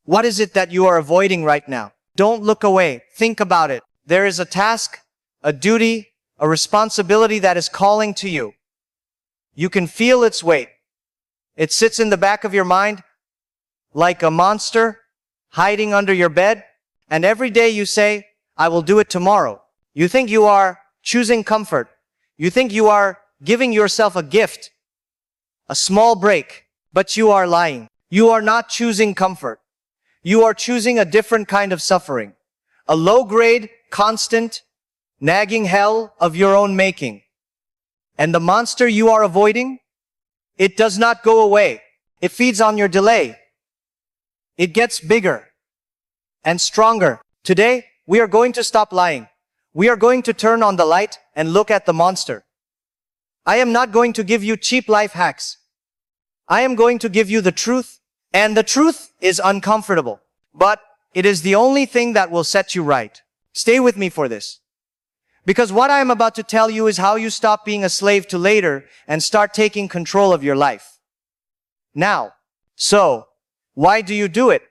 What is it that you are avoiding right now? Don't look away. Think about it. There is a task, a duty, a responsibility that is calling to you. You can feel its weight. It sits in the back of your mind like a monster hiding under your bed. And every day you say, I will do it tomorrow. You think you are choosing comfort. You think you are giving yourself a gift, a small break, but you are lying. You are not choosing comfort. You are choosing a different kind of suffering, a low-grade, constant, nagging hell of your own making. And the monster you are avoiding, it does not go away. It feeds on your delay. It gets bigger and stronger. Today, we are going to stop lying. We are going to turn on the light and look at the monster. I am not going to give you cheap life hacks. I am going to give you the truth, and the truth is uncomfortable, but it is the only thing that will set you right. Stay with me for this. Because what I am about to tell you is how you stop being a slave to later and start taking control of your life now. So, why do you do it?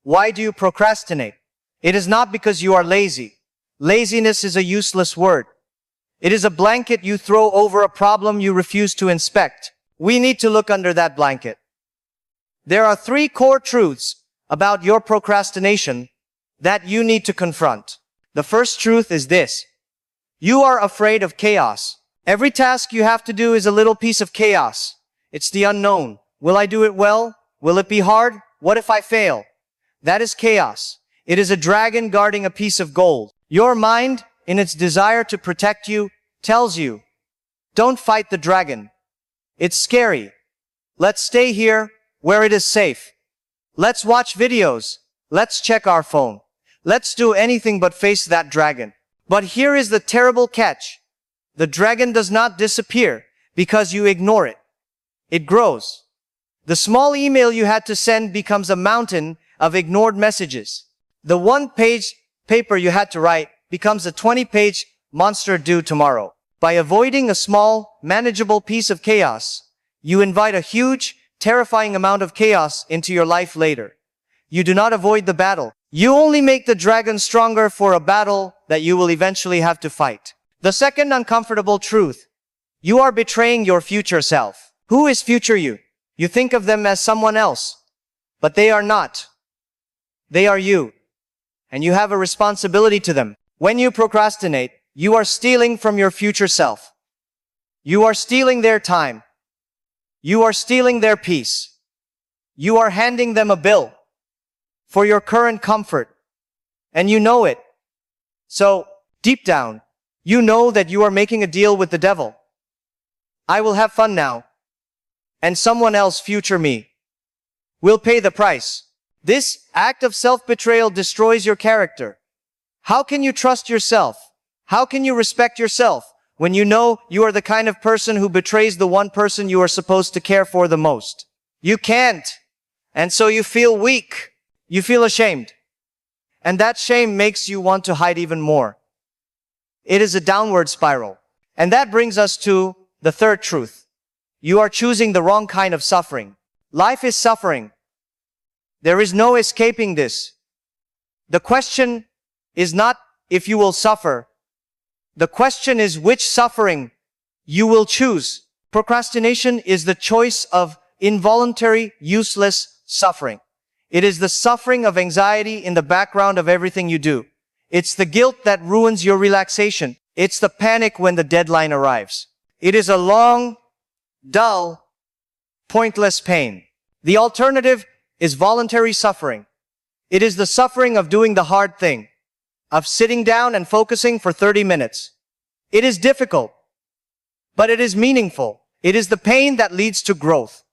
Why do you procrastinate? It is not because you are lazy. Laziness is a useless word. It is a blanket you throw over a problem you refuse to inspect. We need to look under that blanket. There are 3 core truths about your procrastination that you need to confront. The first truth is this. You are afraid of chaos. Every task you have to do is a little piece of chaos. It's the unknown. Will I do it well? Will it be hard? What if I fail? That is chaos. It is a dragon guarding a piece of gold. Your mind, in its desire to protect you, tells you, don't fight the dragon. It's scary. Let's stay here where it is safe. Let's watch videos. Let's check our phone. Let's do anything but face that dragon. But here is the terrible catch. The dragon does not disappear because you ignore it. It grows. The small email you had to send becomes a mountain of ignored messages. The 1-page paper you had to write becomes a 20-page monster due tomorrow. By avoiding a small, manageable piece of chaos, you invite a huge, terrifying amount of chaos into your life later. You do not avoid the battle. You only make the dragon stronger for a battle that you will eventually have to fight. The second uncomfortable truth. You are betraying your future self. Who is future you? You think of them as someone else, but they are not. They are you, and you have a responsibility to them. When you procrastinate, you are stealing from your future self. You are stealing their time. You are stealing their peace. You are handing them a bill for your current comfort, and you know it. So, deep down, you know that you are making a deal with the devil. I will have fun now, and someone else, future me, will pay the price. This act of self-betrayal destroys your character. How can you trust yourself? How can you respect yourself when you know you are the kind of person who betrays the one person you are supposed to care for the most? You can't. And so you feel weak. You feel ashamed. And that shame makes you want to hide even more. It is a downward spiral. And that brings us to the third truth. You are choosing the wrong kind of suffering. Life is suffering. There is no escaping this. The question is not if you will suffer. The question is which suffering you will choose. Procrastination is the choice of involuntary, useless suffering. It is the suffering of anxiety in the background of everything you do. It's the guilt that ruins your relaxation. It's the panic when the deadline arrives. It is a long, dull, pointless pain. The alternative is voluntary suffering. It is the suffering of doing the hard thing, of sitting down and focusing for 30 minutes. It is difficult, but it is meaningful. It is the pain that leads to growth.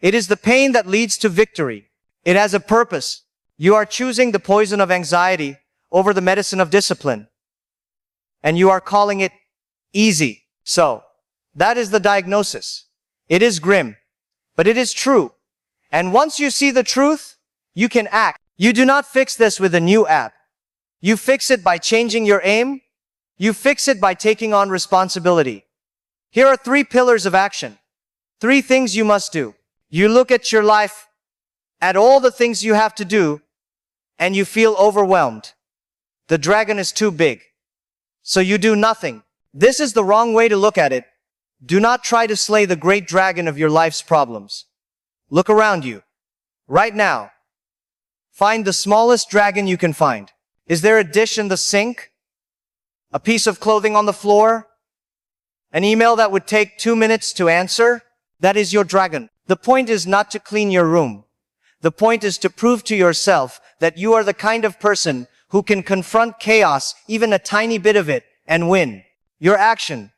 It is the pain that leads to victory. It has a purpose. You are choosing the poison of anxiety over the medicine of discipline. And you are calling it easy. So, that is the diagnosis. It is grim, but it is true. And once you see the truth, you can act. You do not fix this with a new app. You fix it by changing your aim. You fix it by taking on responsibility. Here are 3 pillars of action. 3 things you must do. You look at your life, at all the things you have to do, and you feel overwhelmed. The dragon is too big. So you do nothing. This is the wrong way to look at it. Do not try to slay the great dragon of your life's problems. Look around you. Right now. Find the smallest dragon you can find. Is there a dish in the sink? A piece of clothing on the floor? An email that would take 2 minutes to answer? That is your dragon. The point is not to clean your room. The point is to prove to yourself that you are the kind of person who can confront chaos, even a tiny bit of it, and win. Your action.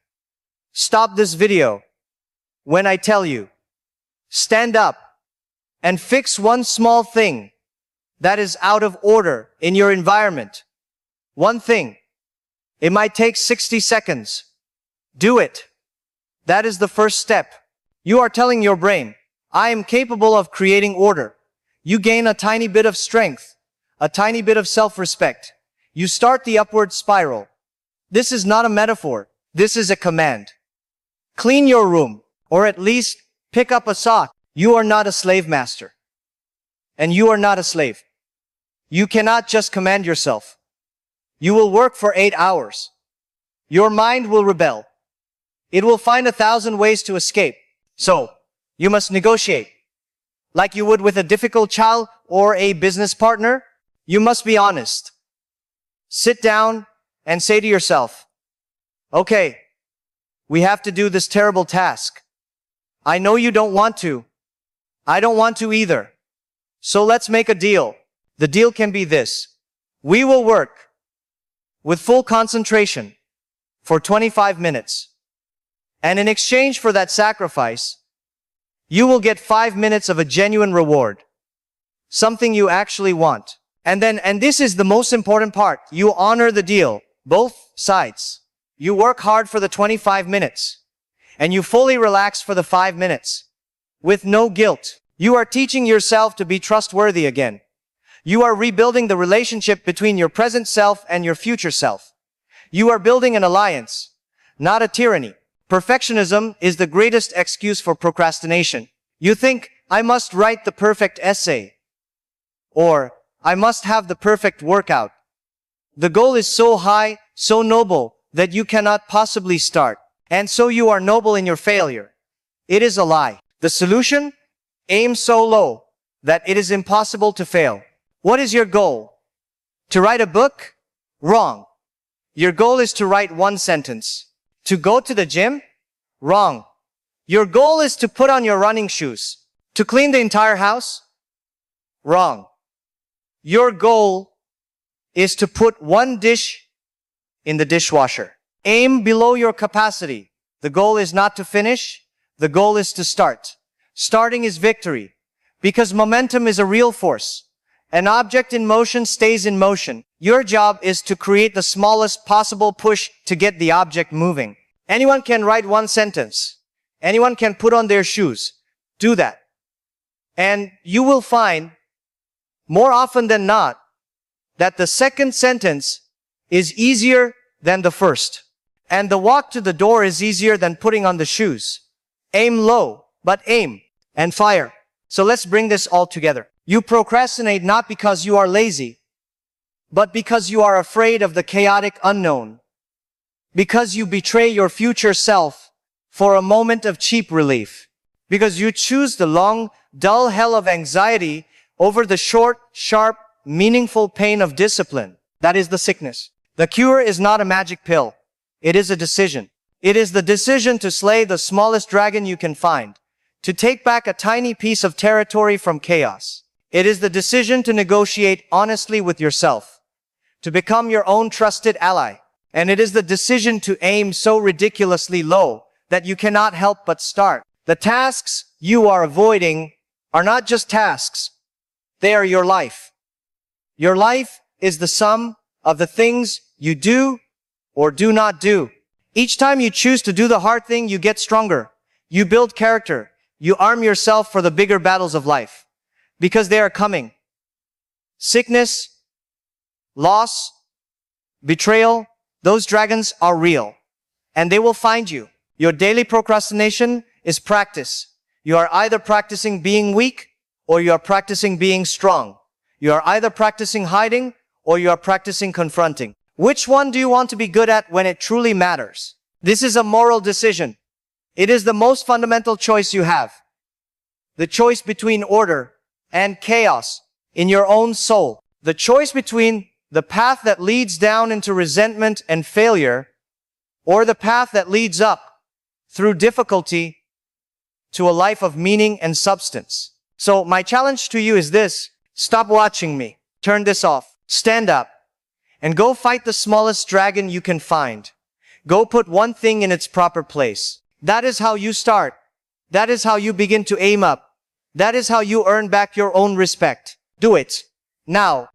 Stop this video when I tell you. Stand up and fix one small thing that is out of order in your environment. One thing. It might take 60 seconds. Do it. That is the first step. You are telling your brain, I am capable of creating order. You gain a tiny bit of strength, a tiny bit of self-respect. You start the upward spiral. This is not a metaphor. This is a command. Clean your room, or at least pick up a sock. You are not a slave master. And you are not a slave. You cannot just command yourself. You will work for 8 hours. Your mind will rebel. It will find 1,000 ways to escape. So, you must negotiate. Like you would with a difficult child or a business partner, you must be honest. Sit down and say to yourself, okay, we have to do this terrible task. I know you don't want to. I don't want to either. So let's make a deal. The deal can be this. We will work with full concentration for 25 minutes. And in exchange for that sacrifice, you will get 5 minutes of a genuine reward. Something you actually want. And this is the most important part, you honor the deal, both sides. You work hard for the 25 minutes. And you fully relax for the 5 minutes. With no guilt. You are teaching yourself to be trustworthy again. You are rebuilding the relationship between your present self and your future self. You are building an alliance, not a tyranny. Perfectionism is the greatest excuse for procrastination. You think, I must write the perfect essay. Or, I must have the perfect workout. The goal is so high, so noble, that you cannot possibly start. And so you are noble in your failure. It is a lie. The solution? Aim so low that it is impossible to fail. What is your goal? To write a book? Wrong. Your goal is to write 1 sentence. To go to the gym? Wrong. Your goal is to put on your running shoes. To clean the entire house? Wrong. Your goal is to put 1 dish in the dishwasher. Aim below your capacity. The goal is not to finish. The goal is to start. Starting is victory. Because momentum is a real force. An object in motion stays in motion. Your job is to create the smallest possible push to get the object moving. Anyone can write 1 sentence. Anyone can put on their shoes. Do that. And you will find, more often than not, that the second sentence is easier than the first. And the walk to the door is easier than putting on the shoes. Aim low, but aim and fire. So let's bring this all together. You procrastinate not because you are lazy, but because you are afraid of the chaotic unknown. Because you betray your future self for a moment of cheap relief. Because you choose the long, dull hell of anxiety over the short, sharp, meaningful pain of discipline. That is the sickness. The cure is not a magic pill. It is a decision. It is the decision to slay the smallest dragon you can find. To take back a tiny piece of territory from chaos. It is the decision to negotiate honestly with yourself. To become your own trusted ally. And it is the decision to aim so ridiculously low that you cannot help but start. The tasks you are avoiding are not just tasks. They are your life. Your life is the sum of the things you do or do not do. Each time you choose to do the hard thing, you get stronger. You build character. You arm yourself for the bigger battles of life. Because they are coming. Sickness, loss, betrayal, those dragons are real. And they will find you. Your daily procrastination is practice. You are either practicing being weak or you are practicing being strong. You are either practicing hiding or you are practicing confronting. Which one do you want to be good at when it truly matters? This is a moral decision. It is the most fundamental choice you have. The choice between order and chaos in your own soul. The choice between the path that leads down into resentment and failure or the path that leads up through difficulty to a life of meaning and substance. So my challenge to you is this: stop watching me. Turn this off. Stand up and go fight the smallest dragon you can find. Go put one thing in its proper place. That is how you start. That is how you begin to aim up. That is how you earn back your own respect. Do it now.